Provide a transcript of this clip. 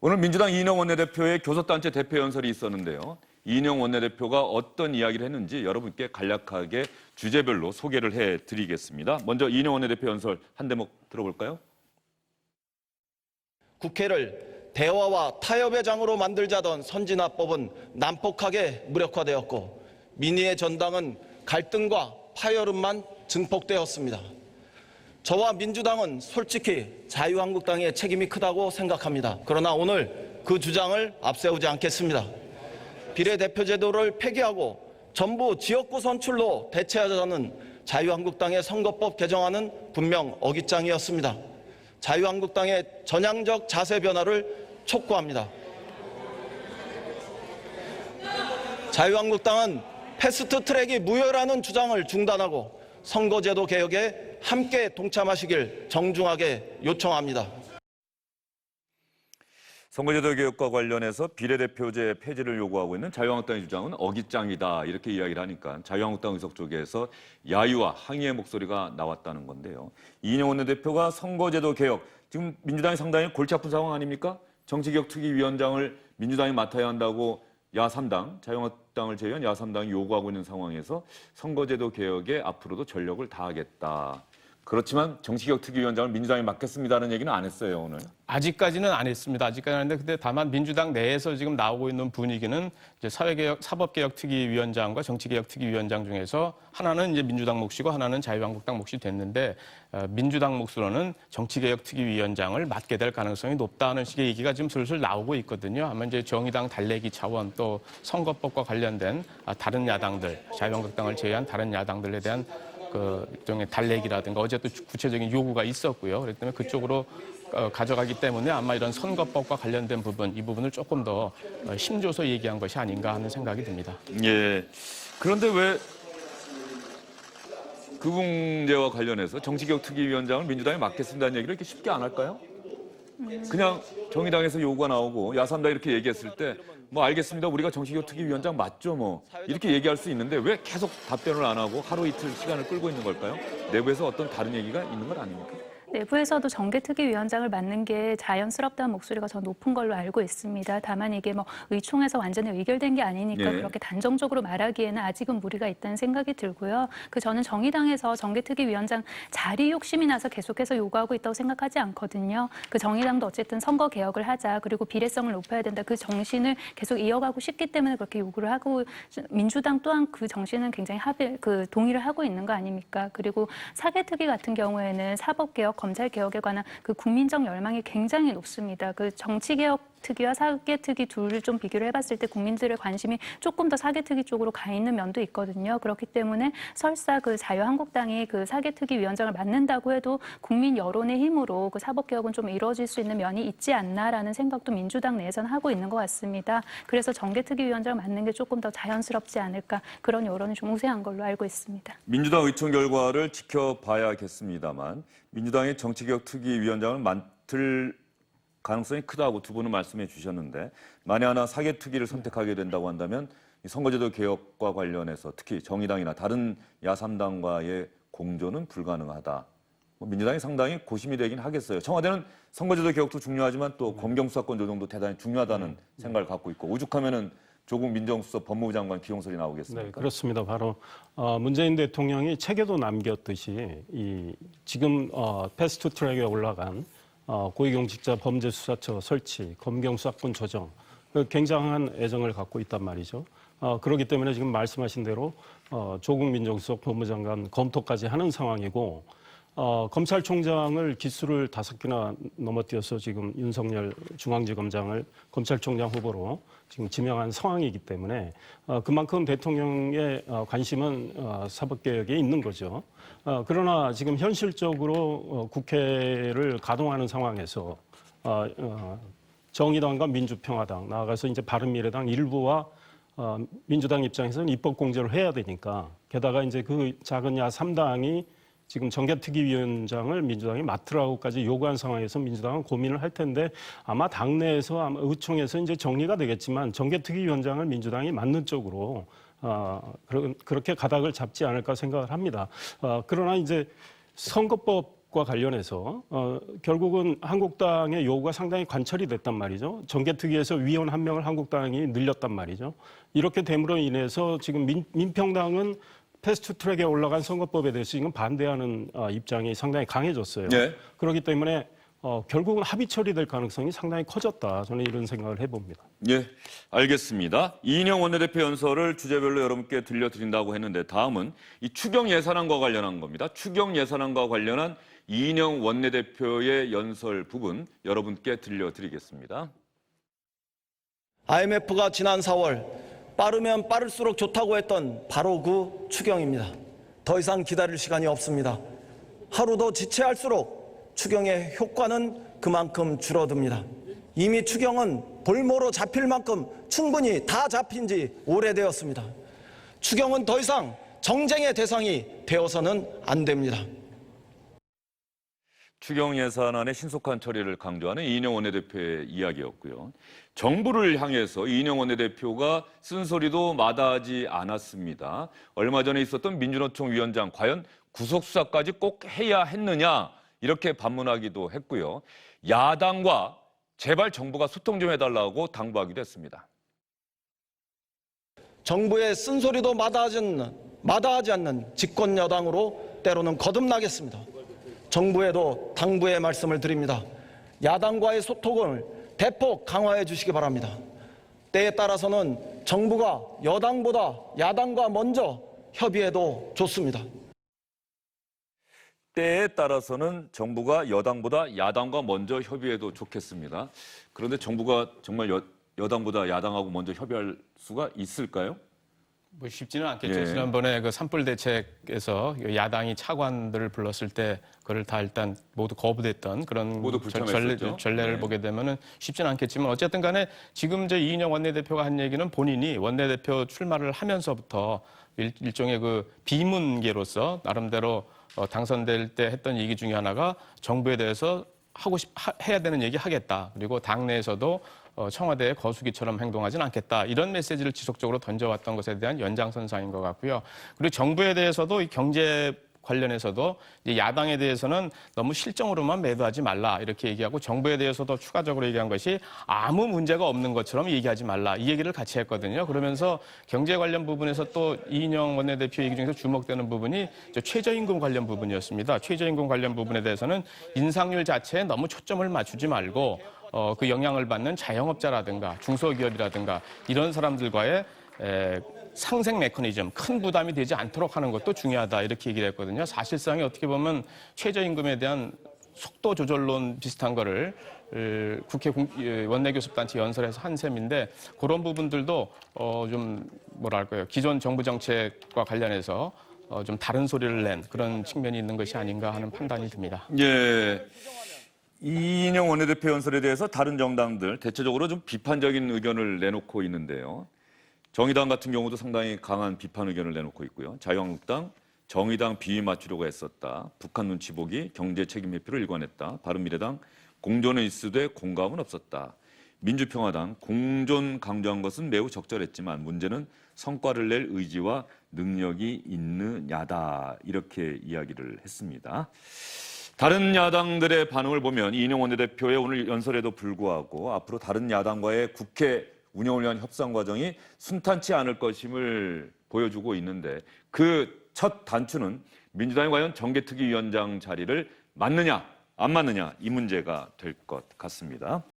오늘 민주당 이인영 원내대표의 교섭단체 대표 연설이 있었는데요. 이인영 원내대표가 어떤 이야기를 했는지 여러분께 간략하게 주제별로 소개를 해드리겠습니다. 먼저 이인영 원내대표 연설 한 대목 들어볼까요? 국회를 대화와 타협의 장으로 만들자던 선진화법은 난폭하게 무력화되었고 민의의 전당은 갈등과 파열음만 증폭되었습니다. 저와 민주당은 솔직히 자유한국당의 책임이 크다고 생각합니다. 그러나 오늘 그 주장을 앞세우지 않겠습니다. 비례대표제도를 폐기하고 전부 지역구 선출로 대체하자는 자유한국당의 선거법 개정안은 분명 어깃장이었습니다. 자유한국당의 전향적 자세 변화를 촉구합니다. 자유한국당은 패스트트랙이 무효라는 주장을 중단하고 선거제도 개혁에 함께 동참하시길 정중하게 요청합니다. 선거제도 개혁과 관련해서 비례대표제 폐지를 요구하고 있는 자유한국당의 주장은 어깃장이다 이렇게 이야기를 하니까 자유한국당 의석 쪽에서 야유와 항의의 목소리가 나왔다는 건데요. 이인영 원내대표가 선거제도 개혁, 지금 민주당이 상당히 골치 아픈 상황 아닙니까? 정치개혁특위위원장을 민주당이 맡아야 한다고 야3당, 자유한국당을 제외한 야3당이 요구하고 있는 상황에서 선거제도 개혁에 앞으로도 전력을 다하겠다. 그렇지만 정치개혁특위위원장을 민주당이 맡겠습니다는 얘기는 안 했어요, 오늘. 아직까지는 안 했습니다. 아직까지는 안 했는데, 근데 다만 민주당 내에서 지금 나오고 있는 분위기는 이제 사법개혁특위위원장과 정치개혁특위위원장 중에서 하나는 이제 민주당 몫이고 하나는 자유한국당 몫이 됐는데, 민주당 몫으로는 정치개혁특위위원장을 맡게 될 가능성이 높다는 식의 얘기가 지금 슬슬 나오고 있거든요. 아마 이제 정의당 달래기 차원 또 선거법과 관련된 다른 야당들, 자유한국당을 제외한 다른 야당들에 대한 그 일종의 달래기라든가 어제 또 구체적인 요구가 있었고요. 그렇기 때문에 그쪽으로 가져가기 때문에 아마 이런 선거법과 관련된 부분, 이 부분을 조금 더 힘줘서 얘기한 것이 아닌가 하는 생각이 듭니다. 예. 그런데 왜 그 문제와 관련해서 정치개혁특위위원장을 민주당이 맡겠습니다는 얘기를 이렇게 쉽게 안 할까요? 그냥 정의당에서 요구가 나오고 야3당 이렇게 얘기했을 때 뭐 알겠습니다. 우리가 정치개혁특위위원장 맞죠 뭐 이렇게 얘기할 수 있는데 왜 계속 답변을 안 하고 하루 이틀 시간을 끌고 있는 걸까요? 내부에서 어떤 다른 얘기가 있는 건 아닙니까? 내부에서도 정개특위위원장을 맡는 게 자연스럽다는 목소리가 더 높은 걸로 알고 있습니다. 다만 이게 뭐 의총에서 완전히 의결된 게 아니니까 네. 그렇게 단정적으로 말하기에는 아직은 무리가 있다는 생각이 들고요. 저는 정의당에서 정개특위위원장 자리 욕심이 나서 계속해서 요구하고 있다고 생각하지 않거든요. 정의당도 어쨌든 선거 개혁을 하자, 그리고 비례성을 높여야 된다, 그 정신을 계속 이어가고 싶기 때문에 그렇게 요구를 하고, 민주당 또한 그 정신은 굉장히 동의를 하고 있는 거 아닙니까? 그리고 사개특위 같은 경우에는 사법개혁, 검찰개혁에 관한 그 국민적 열망이 굉장히 높습니다. 정치개혁 특위와 사개특위 둘을 좀 비교를 해봤을 때 국민들의 관심이 조금 더 사개특위 쪽으로 가 있는 면도 있거든요. 그렇기 때문에 설사 자유한국당이 사개특위 위원장을 맡는다고 해도 국민 여론의 힘으로 사법개혁은 좀 이루어질 수 있는 면이 있지 않나라는 생각도 민주당 내에서는 하고 있는 것 같습니다. 그래서 정개특위 위원장을 맡는 게 조금 더 자연스럽지 않을까, 그런 여론이 좀 우세한 걸로 알고 있습니다. 민주당 의총 결과를 지켜봐야겠습니다만 민주당이 정치개혁특위위원장을 맡을 가능성이 크다고 두 분은 말씀해 주셨는데 만에 하나 사개특위를 선택하게 된다고 한다면 선거제도 개혁과 관련해서 특히 정의당이나 다른 야3당과의 공조는 불가능하다. 민주당이 상당히 고심이 되긴 하겠어요. 청와대는 선거제도 개혁도 중요하지만 또 검경수사권 조정도 대단히 중요하다는 생각을 갖고 있고 오죽하면은 조국 민정수석 법무부 장관 기용설이 나오겠습니까? 네, 그렇습니다. 바로 문재인 대통령이 책에도 남겼듯이 지금 패스트트랙에 올라간 고위공직자 범죄수사처 설치, 검경수사권 조정, 굉장한 애정을 갖고 있단 말이죠. 그렇기 때문에 지금 말씀하신 대로 조국 민정수석 법무장관 검토까지 하는 상황이고, 검찰총장을 기수를 5개나 넘어뛰어서 지금 윤석열 중앙지검장을 검찰총장 후보로 지금 지명한 상황이기 때문에 그만큼 대통령의 관심은 사법개혁에 있는 거죠. 그러나 지금 현실적으로 국회를 가동하는 상황에서 정의당과 민주평화당, 나아가서 이제 바른미래당 일부와 민주당 입장에서는 입법공조를 해야 되니까, 게다가 이제 그 작은 야3당이 지금 정개특위위원장을 민주당이 맡으라고까지 요구한 상황에서 민주당은 고민을 할 텐데 아마 당내에서 아마 의총에서 이제 정리가 되겠지만 정개특위위원장을 민주당이 맡는 쪽으로 그렇게 가닥을 잡지 않을까 생각을 합니다. 그러나 이제 선거법 과 관련해서 결국은 한국당의 요구가 상당히 관철이 됐단 말이죠. 정개특위에서 위원 한 명을 한국당이 늘렸단 말이죠. 이렇게 됨으로 인해서 지금 민평당은 패스트트랙에 올라간 선거법에 대해서 지금 반대하는 입장이 상당히 강해졌어요. 네. 그렇기 때문에 결국은 합의 처리될 가능성이 상당히 커졌다. 저는 이런 생각을 해봅니다. 예, 알겠습니다. 이인영 원내대표 연설을 주제별로 여러분께 들려드린다고 했는데 다음은 이 추경 예산안과 관련한 겁니다. 추경 예산안과 관련한 이인영 원내대표의 연설 부분 여러분께 들려드리겠습니다. IMF가 지난 4월 빠르면 빠를수록 좋다고 했던 바로 그 추경입니다. 더 이상 기다릴 시간이 없습니다. 하루도 지체할수록 추경의 효과는 그만큼 줄어듭니다. 이미 추경은 볼모로 잡힐 만큼 충분히 다 잡힌 지 오래되었습니다. 추경은 더 이상 정쟁의 대상이 되어서는 안 됩니다. 추경 예산안의 신속한 처리를 강조하는 이인영 원내대표의 이야기였고요. 정부를 향해서 이인영 원내대표가 쓴소리도 마다하지 않았습니다. 얼마 전에 있었던 민주노총 위원장 과연 구속수사까지 꼭 해야 했느냐 이렇게 반문하기도 했고요. 야당과 제발 정부가 소통 좀 해달라고 당부하기도 했습니다. 정부의 쓴소리도 마다하지 않는 집권 여당으로 때로는 거듭나겠습니다. 정부에도 당부의 말씀을 드립니다. 야당과의 소통을 대폭 강화해 주시기 바랍니다. 때에 따라서는 정부가 여당보다 야당과 먼저 협의해도 좋습니다. 때에 따라서는 정부가 여당보다 야당과 먼저 협의해도 좋겠습니다. 그런데 정부가 정말 여당보다 야당하고 먼저 협의할 수가 있을까요? 뭐 쉽지는 않겠죠. 예. 지난번에 그 산불 대책에서 야당이 차관들을 불렀을 때 그걸 다 일단 모두 거부됐던 그런 모두 불참했었죠. 전례를 네. 보게 되면은 쉽지는 않겠지만 어쨌든 간에 지금 이인영 원내대표가 한 얘기는 본인이 원내대표 출마를 하면서부터 일종의 그 비문계로서 나름대로 당선될 때 했던 얘기 중에 하나가 정부에 대해서 해야 되는 얘기 하겠다. 그리고 당내에서도 청와대의 거수기처럼 행동하지는 않겠다. 이런 메시지를 지속적으로 던져왔던 것에 대한 연장선상인 것 같고요. 그리고 정부에 대해서도 이 경제 관련해서도 이제 야당에 대해서는 너무 실정으로만 매도하지 말라 이렇게 얘기하고 정부에 대해서도 추가적으로 얘기한 것이 아무 문제가 없는 것처럼 얘기하지 말라 이 얘기를 같이 했거든요. 그러면서 경제 관련 부분에서 또 이인영 원내대표 얘기 중에서 주목되는 부분이 최저임금 관련 부분이었습니다. 최저임금 관련 부분에 대해서는 인상률 자체에 너무 초점을 맞추지 말고 그 영향을 받는 자영업자라든가 중소기업이라든가 이런 사람들과의 상생 메커니즘, 큰 부담이 되지 않도록 하는 것도 중요하다 이렇게 얘기를 했거든요. 사실상에 어떻게 보면 최저임금에 대한 속도 조절론 비슷한 거를 국회 원내교섭단체 연설에서 한 셈인데 그런 부분들도 좀 뭐랄까요 기존 정부 정책과 관련해서 좀 다른 소리를 낸 그런 측면이 있는 것이 아닌가 하는 판단이 듭니다. 예. 이인영 원내대표 연설에 대해서 다른 정당들 대체적으로 좀 비판적인 의견을 내놓고 있는데요. 정의당 같은 경우도 상당히 강한 비판 의견을 내놓고 있고요. 자유한국당, 정의당 비위 맞추려고 했었다. 북한 눈치 보기, 경제 책임 회피를 일관했다. 바른미래당, 공존은 있으되 공감은 없었다. 민주평화당, 공존 강조한 것은 매우 적절했지만 문제는 성과를 낼 의지와 능력이 있느냐다. 이렇게 이야기를 했습니다. 다른 야당들의 반응을 보면 이인영 원내대표의 오늘 연설에도 불구하고 앞으로 다른 야당과의 국회 운영을 위한 협상 과정이 순탄치 않을 것임을 보여주고 있는데 그 첫 단추는 민주당이 과연 정개특위위원장 자리를 맞느냐 안 맞느냐 이 문제가 될 것 같습니다.